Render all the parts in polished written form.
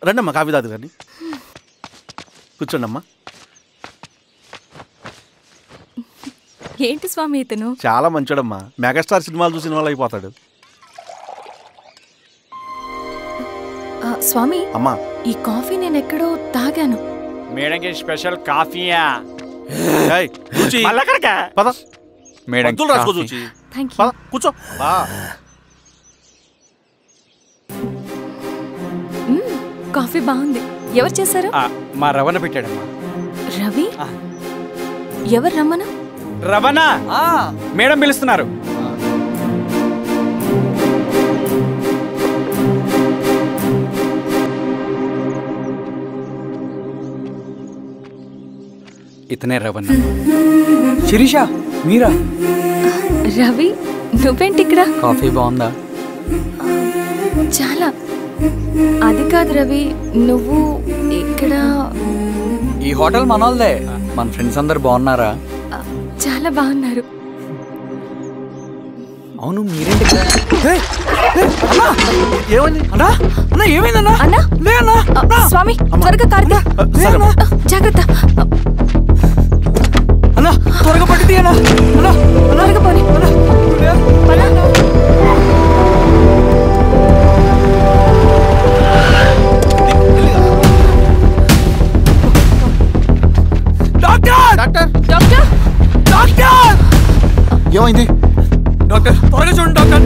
రండమ్మా కాఫీ తాదు కానీ కూర్చోండమ్మా. ఏంటి స్వామి ఇతను? చాలా మంచోడమ్మా, మెగాస్టార్ సినిమాలు చూసిన వాళ్ళు అయిపోతాడు. స్వామి అమ్మా ఈ కాఫీ నేను ఎక్కడో తాగాను. మేడంకి స్పెషల్ కాఫీయా? రాసుకో చూచి కూర్చో. కాఫీ బాగుంది. ఎవరు చేశారు? మా రవణ పెట్టాడమ్మా. రవి? ఎవరు రమ్మను? రవణ మేడం పిలుస్తున్నారు. ఇతనే రవణ. శిరీష మీరా? రవి నువ్వేంటి ఇక్కడ? కాఫీ బాగుందా? చాలా. అది కాదు రవి, నువ్వు ఇక్కడ? ఈ హోటల్ మనోల్దే. మన ఫ్రెండ్స్ అందరు బాగున్నారా? చాలా బాగున్నారు. అవును మీరేంటి? ఏమైందన్నా? స్వామి త్వరగా కారుతా. జాగ్రత్త అన్నా, త్వరగా పట్టింది అన్నా. త్వరగా పోనీ. ఏమైంది డాక్టర్? త్వరగా చూడండి డాక్టర్.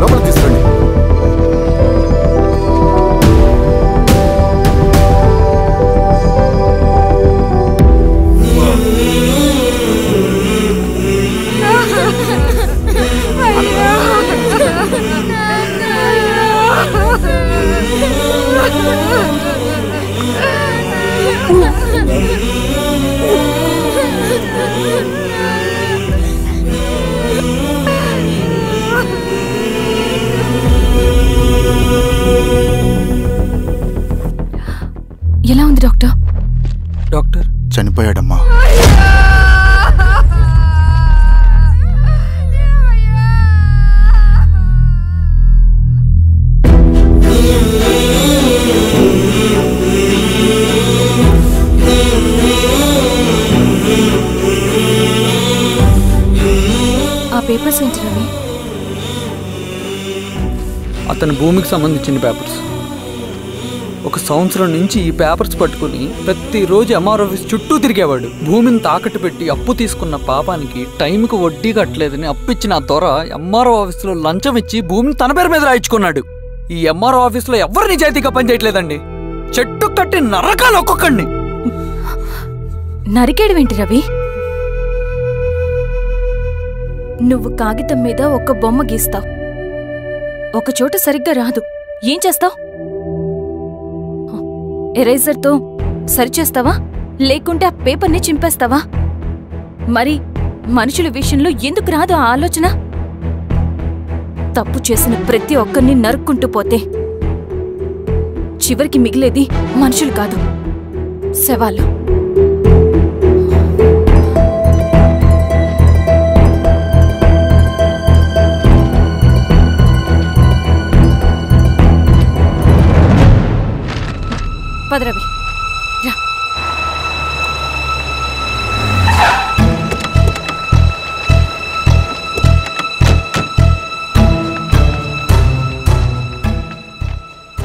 లోపలికి తీసుకురండి. ఎలా ఉంది డాక్టర్? డాక్టర్ చనిపోయాడమ్మా. ఆ పేపర్స్ ఏంటి రవి? అతని భూమికి సంబంధించిన పేపర్స్. ఒక సంవత్సరం నుంచి ఈ పేపర్స్ పట్టుకుని ప్రతిరోజు ఎంఆర్ ఆఫీస్ చుట్టూ తిరిగేవాడు. భూమిని తాకట్టు పెట్టి అప్పు తీసుకున్న పాపానికి టైంకి వడ్డీ కట్టలేదని అప్పిచ్చిన ఆ దొర ఎంఆర్ఓ ఆఫీస్లో లంచం ఇచ్చి భూమిని తన పేరు మీద రాయించుకున్నాడు. ఈ ఎంఆర్ఓ ఆఫీస్లో ఎవరు నిజాయితీగా పనిచేయట్లేదండి. చెట్టు కట్టి నరకాలు ఒక్కొక్కడిని. నరికేయడం ఏంటి రవి? నువ్వు కాగితం మీద ఒక బొమ్మ గీస్తావు, ఒక చోట సరిగ్గా రాదు, ఏం చేస్తావు? ఎరేజర్తో సరిచేస్తావా, లేకుంటే ఆ పేపర్ని చింపేస్తావా? మరి మనుషుల విషయంలో ఎందుకు రాదు ఆ ఆలోచన? తప్పు చేసిన ప్రతి ఒక్కరిని నరుక్కుంటూ పోతే చివరికి మిగిలేది మనుషులు కాదు, శవాలు. పదరవి రా.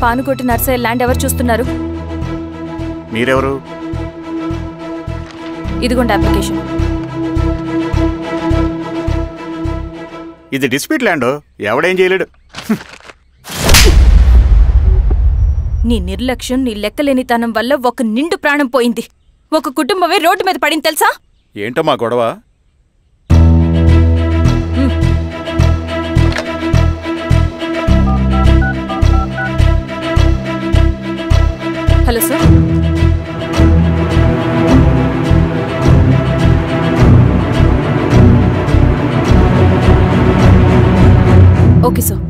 పానుకోటి నర్సయ్య ల్యాండ్ ఎవరు చూస్తున్నారు? మీరెవరు? ఇదిగోండి అప్లికేషన్. ఇది డిస్ప్యూట్ ల్యాండ్, ఎవడేం చేయలేడు. నీ నిర్లక్ష్యం, నీ లెక్కలేనితనం వల్ల ఒక నిండు ప్రాణం పోయింది. ఒక కుటుంబమే రోడ్డు మీద పడింది తెలుసా? ఏంటో మా గొడవ? Hello sir. Okay sir.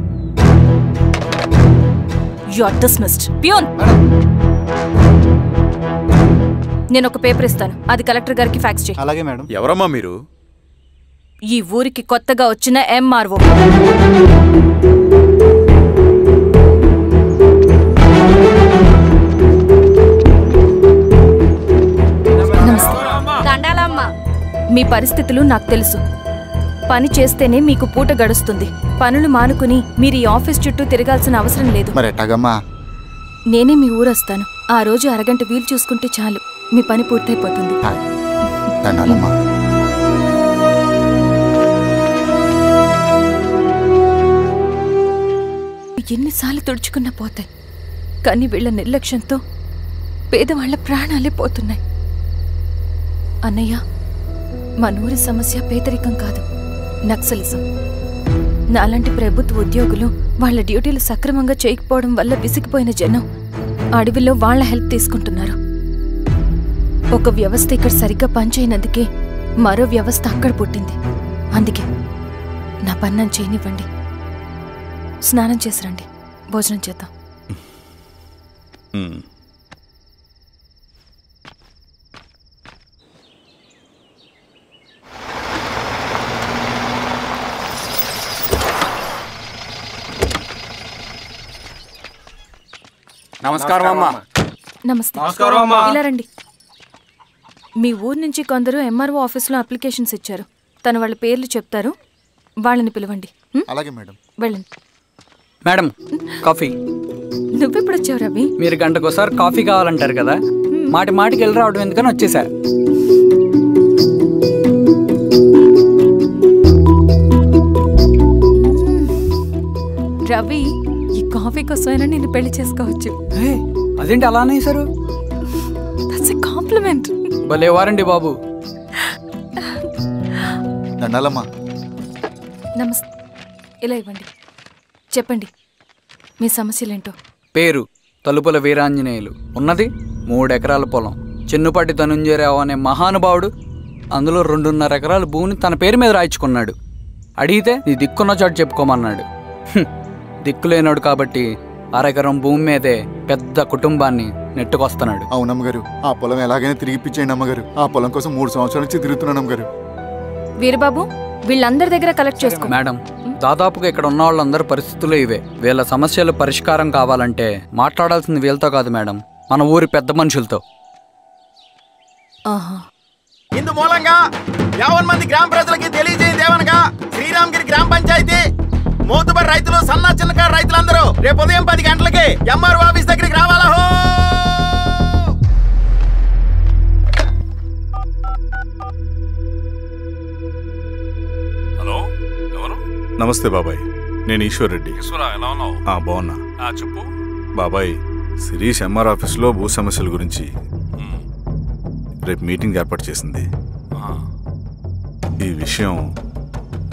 You are dismissed. Pion! నేను ఒక పేపర్ ఇస్తాను, అది కలెక్టర్ గారికి ఫ్యాక్స్ చేయి. అలాగే మేడం. ఎవరమ్మా మీరు? ఈ ఊరికి కొత్తగా వచ్చిన ఎంఆర్ఓ. మీ పరిస్థితులు నాకు తెలుసు. పని చేస్తేనే మీకు పూట గడుస్తుంది. పనులు మానుకుని మీరు ఈ ఆఫీస్ చుట్టూ తిరగాల్సిన అవసరం లేదు. మరి ఎట్టాగమ్మా? నేనే మీ ఊరొస్తాను. ఆ రోజు అరగంట వీలు చూసుకుంటే చాలు, మీ పని పూర్తయిపోతుంది. దండాలమ్మా. ఎన్నిసార్లు తుడుచుకున్నా పోతాయి, కానీ వీళ్ళ నిర్లక్ష్యంతో పేదవాళ్ల ప్రాణాలే పోతున్నాయి. అన్నయ్య, మా నూరి సమస్య పేదరికం కాదు, నక్సలిజం. నాలాంటి ప్రభుత్వ ఉద్యోగులు వాళ్ళ డ్యూటీలు సక్రమంగా చేయకపోవడం వల్ల విసిగిపోయిన జనం అడవిలో వాళ్ల హెల్ప్ తీసుకుంటున్నారు. ఒక వ్యవస్థ ఇక్కడ సరిగ్గా పనిచేయనందుకే మరో వ్యవస్థ అక్కడ పుట్టింది. అందుకే నా పన్నం చేయనివ్వండి. స్నానం చేసి రండి, భోజనం చేద్దాం. నమస్కారం అమ్మా. నమస్తే. ఇలా రండి. మీ ఊరు నుంచి కొందరు ఎంఆర్ఓ ఆఫీస్లో అప్లికేషన్స్ ఇచ్చారు. తను వాళ్ళ పేర్లు చెప్తారు, వాళ్ళని పిలవండి. అలాగే మేడం. వెళ్ళండి. Madam, coffee. నువ్వెప్పుడు వచ్చావు రవి? మీరు గంటకోసారి కాఫీ కావాలంటారు కదా, మాటి మాటికి వెళ్ళి రావడం ఎందుకని వచ్చేసా. రవి, ఈ కాఫీ కోసమైనా నిన్ను పెళ్లి చేసుకోవచ్చు. అదేంటి అలా అనేసారు? That's a compliment. భలే వారండి బాబు. దండాలమ్మా. నమస్తే. ఇలా ఇవ్వండి. చెప్పండి మీ సమస్యలేంటో. పేరు తలుపుల వీరాంజనేయులు. ఉన్నది 3 ఎకరాల పొలం. చిన్నుపాటి ధనుంజయరావు అనే మహానుభావుడు అందులో 2.5 ఎకరాల భూమిని తన పేరు మీద రాయించుకున్నాడు. అడిగితే నీ దిక్కున్న చోటు చెప్పుకోమన్నాడు. దిక్కులేనాడు కాబట్టి 1/2 ఎకరం భూమి మీదే పెద్ద కుటుంబాన్ని నెట్టుకొస్తున్నాడు. అవునమ్మగారు, ఆ పొలం ఎలాగైనా తిరిగిపించేయండి అమ్మగారు. ఆ పొలం కోసం 3 సంవత్సరాల నుంచి తిరుగుతున్నాను అమ్మగారు. వీరబాబు, వీళ్ళందరి దగ్గర కలెక్ట్ చేసుకో. మేడం, దాదాపుగా ఇక్కడ ఉన్న వాళ్ళందరి పరిస్థితులు ఇవే. వీళ్ళ సమస్యలు పరిష్కారం కావాలంటే మాట్లాడాల్సింది వీళ్ళతో కాదు మేడం, మన ఊరి పెద్ద మనుషులతో. ఇందు మూలంగా 50 మంది గ్రామ ప్రజలకి తెలియజేయదేవనగా శ్రీరామగిరి గ్రామ పంచాయతీ మోతుబడి రైతులు, సన్న చిన్నకారు రైతులందరూ రేపు ఉదయం 10 గంటలకి ఎంఆర్ఓ ఆఫీస్ దగ్గరికి రావాలా. హలో, ఎవరు? నమస్తే బాబాయ్, నేను ఈశ్వర్ రెడ్డి. ఎలా ఉన్నావు? బాగున్నా. చెప్పు బాబాయ్, శిరీష్ ఎంఆర్ ఆఫీస్లో భూ సమస్యల గురించి రేపు మీటింగ్ ఏర్పాటు చేసింది. ఈ విషయం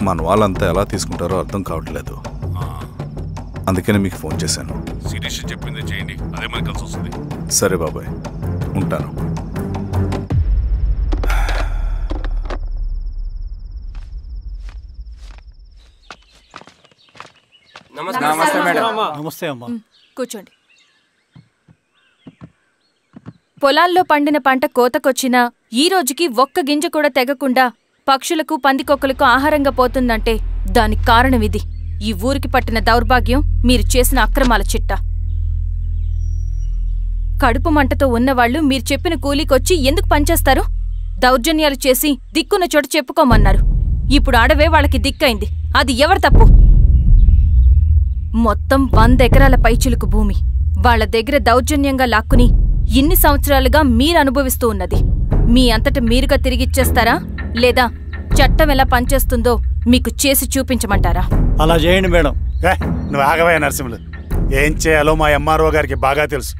మన వాళ్ళంతా ఎలా తీసుకుంటారో అర్థం కావట్లేదు. అందుకనే మీకు ఫోన్ చేశాను. శిరీష్ చెప్పింది చేయండి, అదే మనకి కలిసి వస్తుంది. సరే బాబాయ్, ఉంటాను. నమస్తే మేడం. నమస్తే అమ్మా. కూర్చోండి. పొలాల్లో పండిన పంట కోతకొచ్చినా ఈ రోజుకి ఒక్క గింజ కూడా తెగకుండా పక్షులకు, పందికొక్కలకు ఆహారంగా పోతుందంటే దానికి కారణం ఇది. ఈ ఊరికి పట్టిన దౌర్భాగ్యం మీరు చేసిన అక్రమాల చిట్టా. కడుపు మంటతో ఉన్నవాళ్లు మీరు చెప్పిన కూలీకొచ్చి ఎందుకు పనిచేస్తారు? దౌర్జన్యాలు చేసి దిక్కున్న చోట చెప్పుకోమన్నారు. ఇప్పుడు అడవే వాళ్ళకి దిక్కైంది. అది ఎవరి తప్పు? మొత్తం 100 ఎకరాల పైచిలుకు భూమి వాళ్ల దగ్గర దౌర్జన్యంగా లాక్కుని ఇన్ని సంవత్సరాలుగా మీరు అనుభవిస్తూ ఉన్నది. మీ అంతట మీరుగా తిరిగిచ్చేస్తారా, లేదా చట్టం ఎలా పనిచేస్తుందో మీకు చేసి చూపించమంటారా? అలా చేయండి మేడం. నువ్వు ఆగవే నరసింహులు. ఏం చేయాలో మా ఎంఆర్ఓ గారికి బాగా తెలుసు.